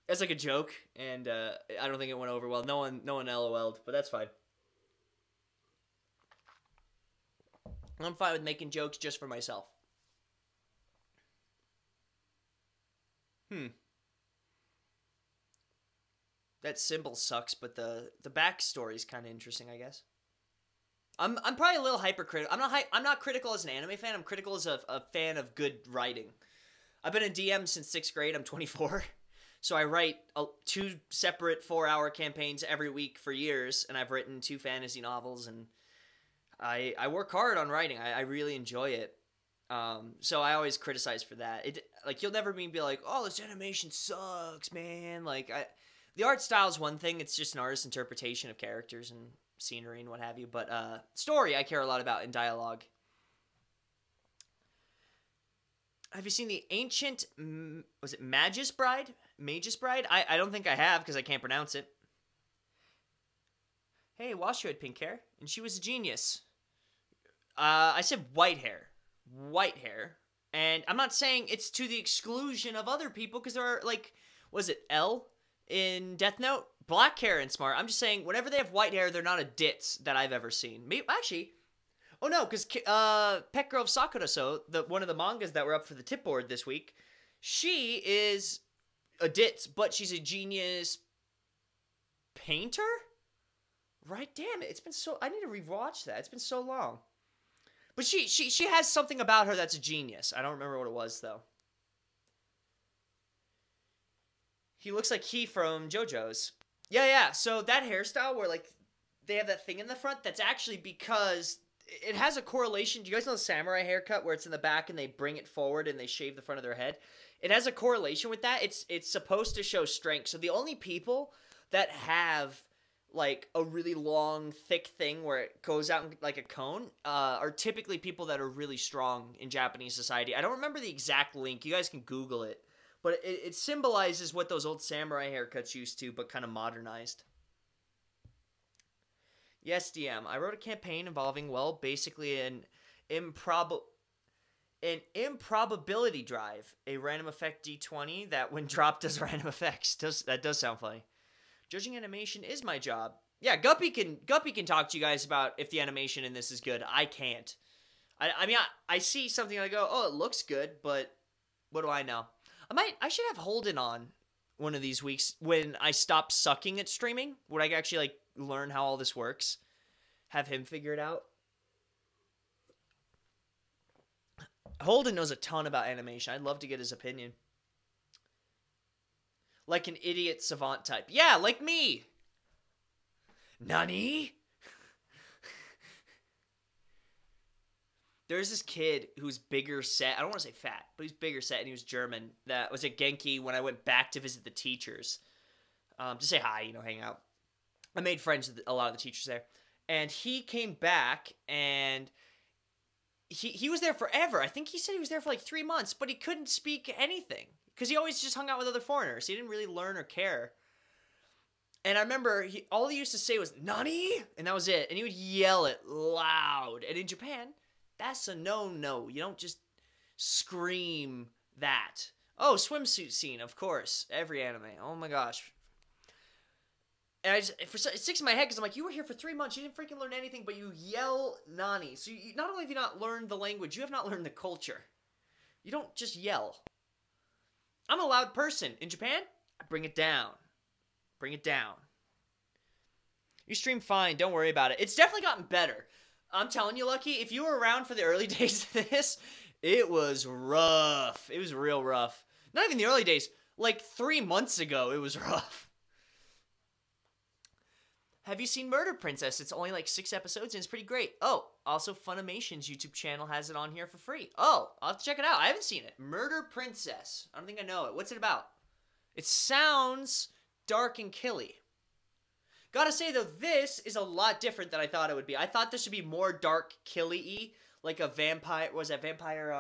B: That's like a joke, and I don't think it went over well. No one LOL'd, but that's fine. I'm fine with making jokes just for myself. That symbol sucks, but the backstory is kind of interesting, I guess. I'm probably a little hypercritical. I'm not critical as an anime fan. I'm critical as a fan of good writing. I've been a DM since 6th grade. I'm 24. So I write 2 separate 4-hour campaigns every week for years, and I've written 2 fantasy novels, and I work hard on writing. I really enjoy it. So I always criticize for that. Like, you'll never be like, oh, this animation sucks, man. Like, the art style is one thing. It's just an artist's interpretation of characters, and scenery and what have you. But story I care a lot about in dialogue. Have you seen the ancient, was it Magus Bride? Magus Bride? I don't think I have because I can't pronounce it. Hey, Washu had pink hair, and she was a genius. I said white hair. White hair. And I'm not saying it's to the exclusion of other people, because there are, like, was it L in Death Note? Black hair and smart. I'm just saying, whenever they have white hair, they're not a ditz that I've ever seen. Maybe, actually, oh no, because Pet Girl of Sakura-so, one of the mangas that were up for the tip board this week, she is a ditz, but she's a genius painter? Right, damn it. It's been so... I need to rewatch that. It's been so long. But she has something about her that's a genius. I don't remember what it was, though. He looks like he from JoJo's. Yeah. So that hairstyle where, like, they have that thing in the front, that's actually because it has a correlation. Do you guys know the samurai haircut where it's in the back and they bring it forward and they shave the front of their head? It has a correlation with that. It's supposed to show strength. So the only people that have... like a really long, thick thing where it goes out like a cone, are typically people that are really strong in Japanese society. I don't remember the exact link. You guys can Google it. But it symbolizes what those old samurai haircuts used to, but kind of modernized. Yes, DM. I wrote a campaign involving, well, basically an improbability drive. A random effect D20 that when dropped does random effects. That does sound funny. Judging animation is my job. Yeah, Guppy can talk to you guys about if the animation in this is good. I can't. I mean, I see something and I go, oh, it looks good, but what do I know? I should have Holden on one of these weeks when I stop sucking at streaming. Would I actually, like, learn how all this works? Have him figure it out? Holden knows a ton about animation. I'd love to get his opinion. Like an idiot savant type. Yeah, like me. Nani? There's this kid who's bigger set. I don't want to say fat, but he's bigger set, and he was German. That was at Genki when I went back to visit the teachers. To say hi, hang out. I made friends with a lot of the teachers there. And he came back, and he was there forever. I think he said he was there for like 3 months, but he couldn't speak anything. Because he always just hung out with other foreigners. He didn't really learn or care. And I remember all he used to say was, Nani? And that was it. And he would yell it loud. And in Japan, that's a no-no. You don't just scream that. Oh, swimsuit scene, of course. Every anime. Oh my gosh. And it sticks in my head because I'm like, you were here for 3 months. You didn't freaking learn anything, but you yell Nani. So not only have you not learned the language, you have not learned the culture. You don't just yell. I'm a loud person. In Japan, I bring it down. Bring it down. You stream fine. Don't worry about it. It's definitely gotten better. I'm telling you, Lucky, if you were around for the early days of this, it was rough. It was real rough. Not even the early days. Like 3 months ago, it was rough. Have you seen Murder Princess? It's only like 6 episodes and it's pretty great. Oh, also Funimation's YouTube channel has it on here for free. Oh, I'll have to check it out. I haven't seen it. Murder Princess. I don't think I know it. What's it about? It sounds dark and killy. Gotta say though, this is a lot different than I thought it would be. I thought this would be more dark killy-y, like a vampire. Was it Vampire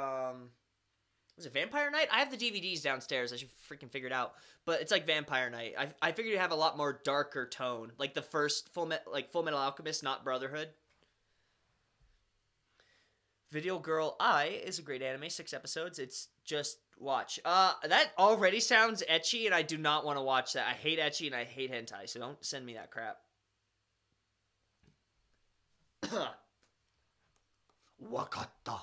B: Night? I have the DVDs downstairs. I should freaking figure it out. But it's like Vampire Night. I figured it'd have a lot more darker tone, like the first Full Metal Alchemist, not Brotherhood. Video Girl I is a great anime. 6 episodes. It's just watch. That already sounds ecchi, and I do not want to watch that. I hate ecchi and I hate hentai, so don't send me that crap. Wakata.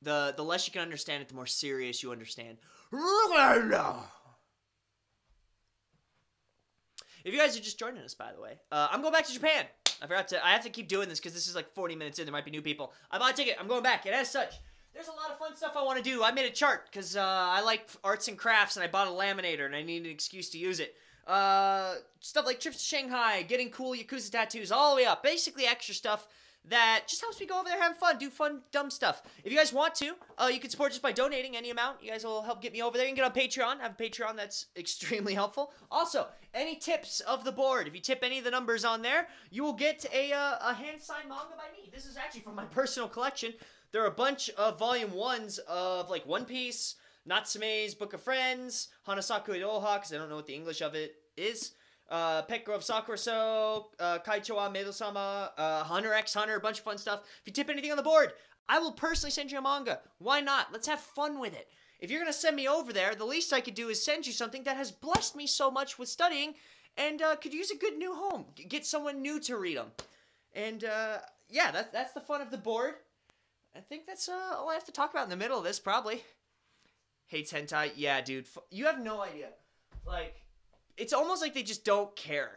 B: The less you can understand it, the more serious you understand. If you guys are just joining us, by the way, I'm going back to Japan. I have to keep doing this because this is like 40 minutes in. There might be new people. I bought a ticket. I'm going back. And as such, there's a lot of fun stuff I want to do. I made a chart because I like arts and crafts, and I bought a laminator, and I need an excuse to use it. Stuff like trips to Shanghai, getting cool Yakuza tattoos, all the way up. Basically extra stuff that just helps me go over there, have fun, do fun, dumb stuff. If you guys want to, you can support just by donating any amount. You guys will help get me over there. You can get on Patreon. I have a Patreon that's extremely helpful. Also, any tips of the board, if you tip any of the numbers on there, you will get a hand-signed manga by me. This is actually from my personal collection. There are a bunch of volume 1s of, like, One Piece, Natsume's Book of Friends, Hanasaku Iroha, because I don't know what the English of it is. Pet Girl of Sakura So, Kaicho wa Medo-sama, Hunter x Hunter, a bunch of fun stuff. If you tip anything on the board, I will personally send you a manga. Why not? Let's have fun with it. If you're going to send me over there, the least I could do is send you something that has blessed me so much with studying and could use a good new home. Get someone new to read them. And, yeah, that's the fun of the board. I think that's all I have to talk about in the middle of this, probably. Hates hentai? Yeah, dude. You have no idea. Like, it's almost like they just don't care.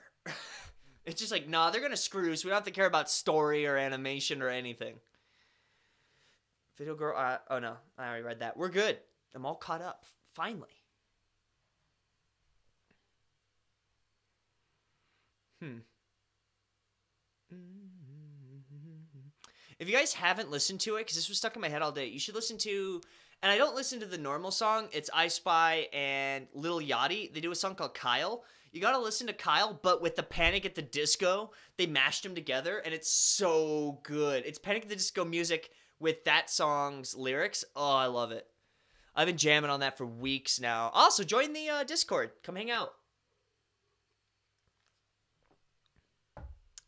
B: It's just like, nah, they're gonna screw, so we don't have to care about story or animation or anything. Video girl, oh no, I already read that. We're good. I'm all caught up. Finally. If you guys haven't listened to it, because this was stuck in my head all day, you should listen to, and I don't listen to the normal song, it's I Spy and Lil Yachty. They do a song called Kyle. You gotta listen to Kyle, but with the Panic at the Disco, they mashed them together, and it's so good. It's Panic at the Disco music with that song's lyrics. Oh, I love it. I've been jamming on that for weeks now. Also, join the Discord. Come hang out.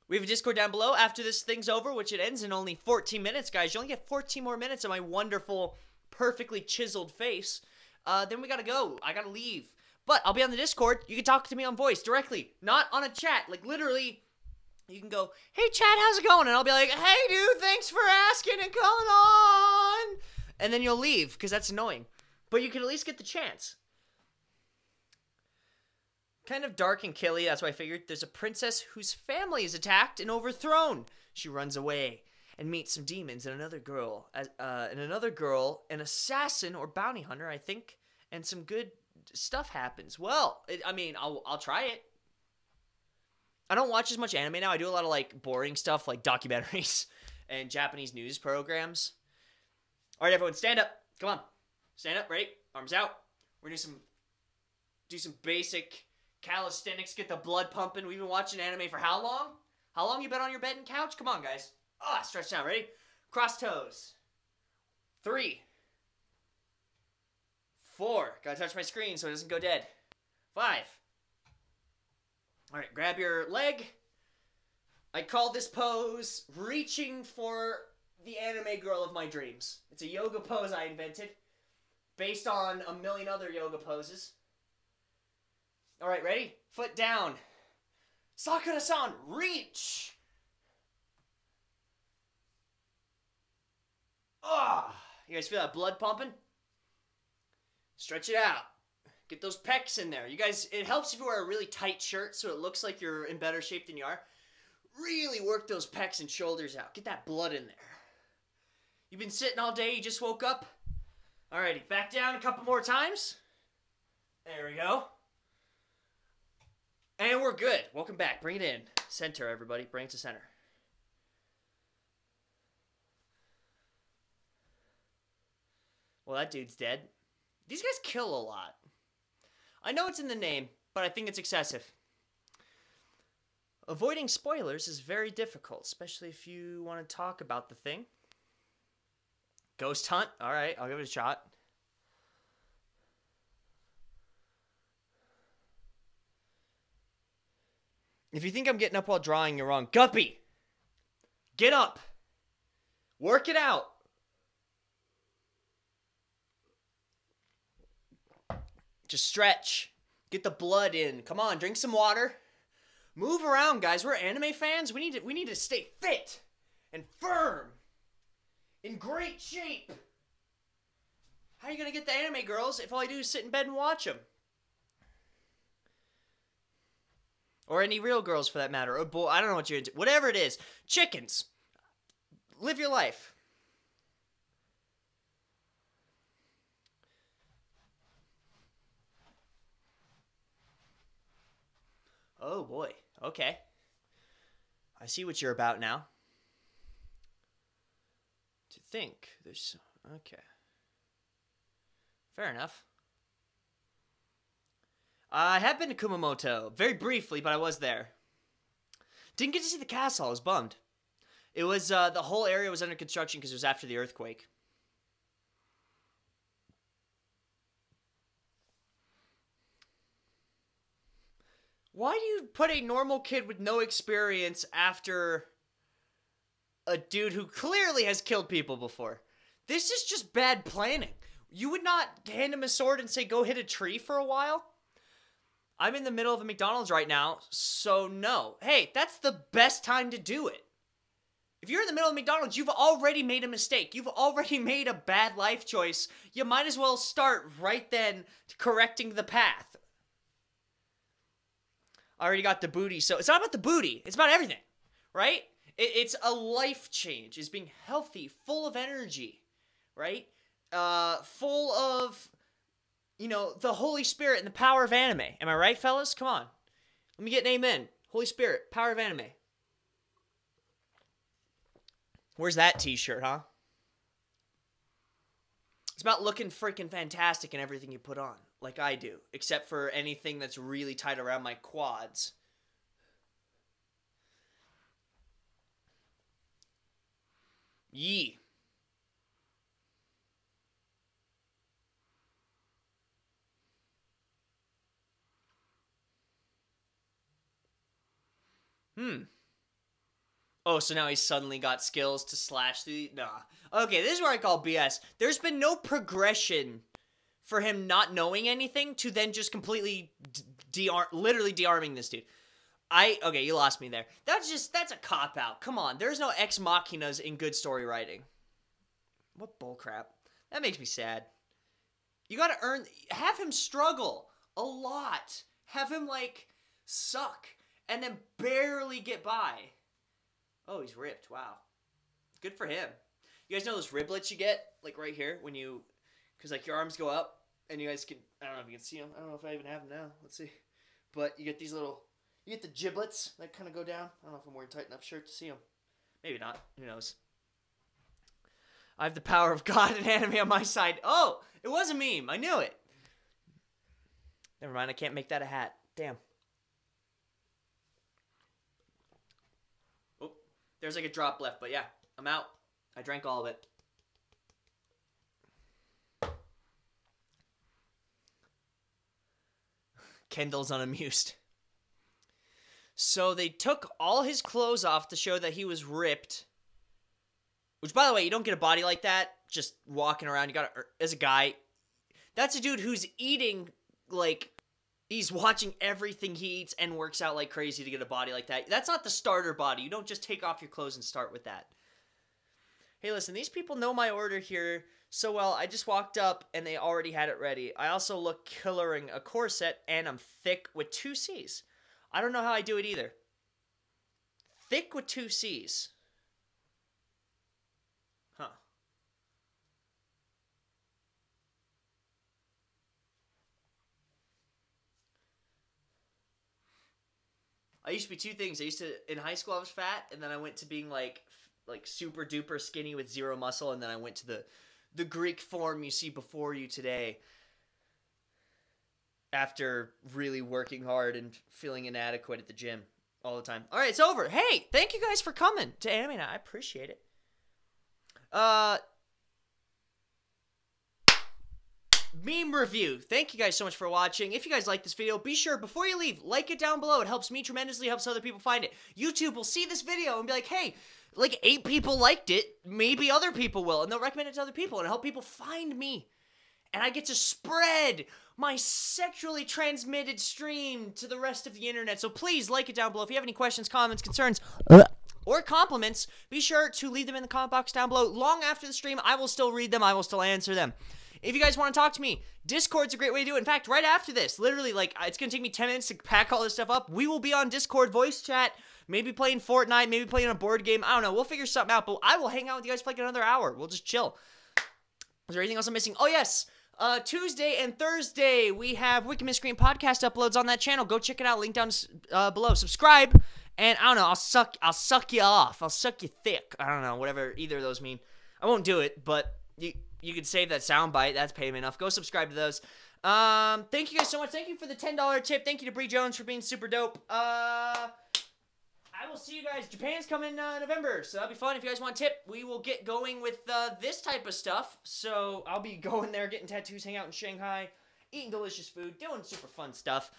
B: We have a Discord down below after this thing's over, which it ends in only 14 minutes, guys. You only get 14 more minutes of my wonderful, perfectly chiseled face. Then we gotta go. I gotta leave. But I'll be on the Discord. You can talk to me on voice directly, not on a chat. Like, literally, you can go, hey, chat, how's it going? And I'll be like, hey, dude, thanks for asking and coming on. And then you'll leave, because that's annoying. But you can at least get the chance. Kind of dark and killy, that's why I figured. There's a princess whose family is attacked and overthrown. She runs away and meets some demons and another girl, an assassin or bounty hunter, I think, and some good stuff happens. Well, I'll try it. I don't watch as much anime now. I do a lot of, like, boring stuff, like documentaries and Japanese news programs. All right, everyone, stand up. Come on. Stand up, ready? Arms out. We're gonna do some basic calisthenics, get the blood pumping. We've been watching anime for how long? How long you been on your bed and couch? Come on, guys. Stretch out. Ready? Cross toes. 3, 4. Gotta touch my screen so it doesn't go dead. 5. All right, grab your leg. I call this pose reaching for the anime girl of my dreams. It's a yoga pose I invented based on a million other yoga poses. All right, ready? Foot down. Sakura-san, reach. You guys feel that blood pumping? Stretch it out. Get those pecs in there. You guys, it helps if you wear a really tight shirt so it looks like you're in better shape than you are. Really work those pecs and shoulders out. Get that blood in there. You've been sitting all day, you just woke up? Alrighty, back down a couple more times. There we go. And we're good. Welcome back. Bring it in. Center, everybody. Bring it to center. Well, that dude's dead. These guys kill a lot. I know it's in the name, but I think it's excessive. Avoiding spoilers is very difficult, especially if you want to talk about the thing. Ghost Hunt. All right, I'll give it a shot. If you think I'm getting up while drawing, you're wrong. Guppy! Get up! Work it out! Just stretch. Get the blood in. Come on, drink some water. Move around, guys. We're anime fans. We need to stay fit and firm. In great shape. How are you going to get the anime girls if all I do is sit in bed and watch them? Or any real girls, for that matter. Or boy, I don't know what you're into. Whatever it is. Chickens. Live your life. Oh, boy. Okay. I see what you're about now. think there's... Okay. Fair enough. I have been to Kumamoto. Very briefly, but I was there. Didn't get to see the castle. I was bummed. It was, the whole area was under construction because it was after the earthquake. Why do you put a normal kid with no experience after a dude who clearly has killed people before? This is just bad planning. You would not hand him a sword and say, go hit a tree for a while? I'm in the middle of a McDonald's right now, so no. Hey, that's the best time to do it. If you're in the middle of McDonald's, you've already made a mistake. You've already made a bad life choice. You might as well start right then correcting the path. I already got the booty, so it's not about the booty. It's about everything, right? It's a life change. It's being healthy, full of energy, right? Full of... You know, the Holy Spirit and the power of anime. Am I right, fellas? Come on. Let me get an amen. Holy Spirit, power of anime. Where's that t-shirt, huh? It's about looking freaking fantastic in everything you put on. Like I do. Except for anything that's really tight around my quads. Yee. Oh, so now he's suddenly got skills to slash the... Nah. Okay, this is where I call BS. There's been no progression for him not knowing anything to then just completely literally de-arming this dude. Okay, you lost me there. That's a cop-out. Come on, there's no ex machinas in good story writing. What bullcrap. That makes me sad. You gotta have him struggle a lot. Have him, like, suck. And then barely get by. Oh, he's ripped. Wow. Good for him. You guys know those riblets you get? Like right here when you... Because like your arms go up. And you guys can... I don't know if you can see them. I don't know if I even have them now. Let's see. But you get these little... You get the giblets that kind of go down. I don't know if I'm wearing a tight enough shirt to see them. Maybe not. Who knows? I have the power of God and anime on my side. Oh! It was a meme. I knew it. Never mind. I can't make that a hat. Damn. There's like a drop left, but yeah, I'm out. I drank all of it. Kendall's unamused. So they took all his clothes off to show that he was ripped. Which, by the way, you don't get a body like that just walking around. You gotta, as a guy, that's a dude who's eating, like... He's watching everything he eats and works out like crazy to get a body like that. That's not the starter body. You don't just take off your clothes and start with that. Hey, listen, these people know my order here so well. I just walked up and they already had it ready. I also look killer in a corset and I'm thick with 2 C's. I don't know how I do it either. Thick with 2 C's. Huh. I used to be 2 things. In high school I was fat, and then I went to being like super duper skinny with 0 muscle, and then I went to the Greek form you see before you today. After really working hard and feeling inadequate at the gym all the time. Alright, it's over. Hey, thank you guys for coming to Anime Night. I appreciate it. Meme review. Thank you guys so much for watching. If you guys like this video, be sure, before you leave, like it down below. It helps me tremendously, helps other people find it. YouTube will see this video and be like, hey, like 8 people liked it. Maybe other people will. And they'll recommend it to other people and help people find me. And I get to spread my sexually transmitted stream to the rest of the internet. So please like it down below. If you have any questions, comments, concerns, or compliments, be sure to leave them in the comment box down below. Long after the stream, I will still read them. I will still answer them. If you guys want to talk to me, Discord's a great way to do it. In fact, right after this, literally, like, it's going to take me 10 minutes to pack all this stuff up. We will be on Discord voice chat, maybe playing Fortnite, maybe playing a board game. I don't know. We'll figure something out, but I will hang out with you guys for like another hour. We'll just chill. Is there anything else I'm missing? Oh, yes. Tuesday and Thursday, we have Wiki Screen podcast uploads on that channel. Go check it out. Link down below. Subscribe, and I don't know. I'll suck you off. I'll suck you thick. I don't know. Whatever either of those mean. I won't do it, but you could save that soundbite. That's payment enough. Go subscribe to those. Thank you guys so much. Thank you for the $10 tip. Thank you to Bree Jones for being super dope. I will see you guys. Japan's coming November, so that'll be fun. If you guys want a tip, we will get going with this type of stuff. So I'll be going there, getting tattoos, hang out in Shanghai, eating delicious food, doing super fun stuff.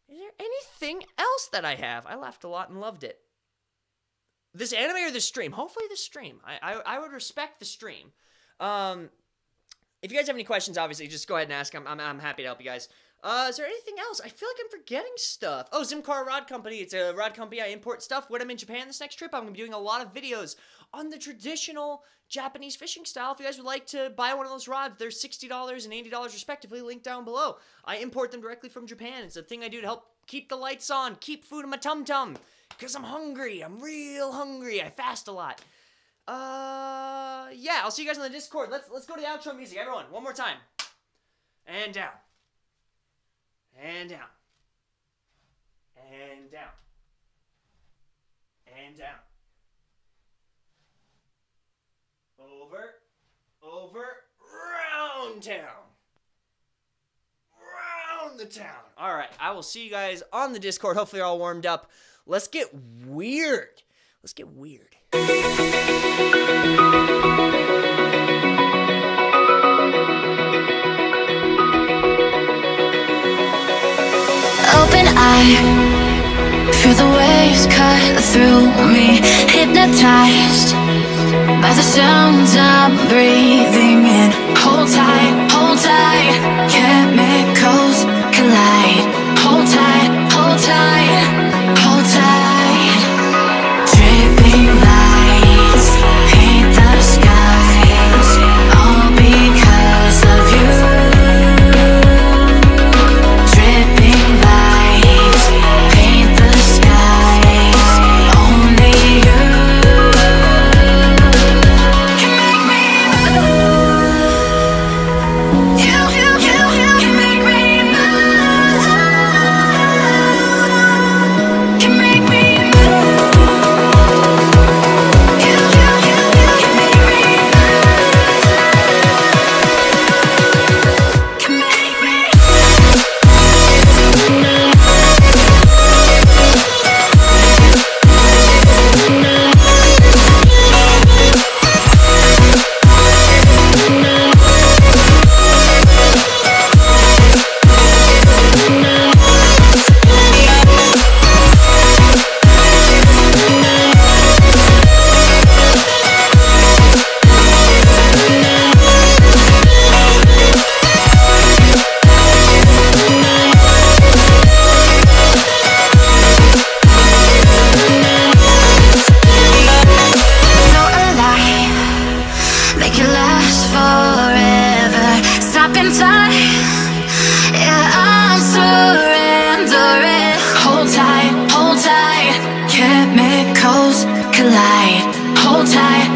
B: Is there anything else that I have? I laughed a lot and loved it. This anime or this stream? Hopefully the stream. I would respect the stream. If you guys have any questions, obviously, just go ahead and ask. I'm happy to help you guys. Is there anything else? I feel like I'm forgetting stuff. Oh, Zimcar Rod Company. It's a rod company. I import stuff. When I'm in Japan this next trip, I'm going to be doing a lot of videos on the traditional Japanese fishing style. If you guys would like to buy one of those rods, they're $60 and $80 respectively, linked down below. I import them directly from Japan. It's a thing I do to help keep the lights on, keep food in my tum-tum, because I'm hungry. I'm real hungry. I fast a lot. Yeah, I'll see you guys on the Discord. Let's go to the outro music. Everyone, one more time. And down. And down. And down. And down. Over, round town. Round the town. All right, I will see you guys on the Discord. Hopefully you're all warmed up. Let's get weird. Let's get weird.
A: Open eye, feel the waves cut through me. Hypnotized by the sounds I'm breathing in. Hold tight, chemicals collide. Hold tight, hold tight, hold tight. Dripping lights paint the skies, all because of you. Dripping lights paint the skies, only you can make me move. You can make me move. Can make me move. You can make me move. Can make me. Make it last forever. Stop in time. Yeah, I'm surrendering. Hold tight. Chemicals collide. Hold tight,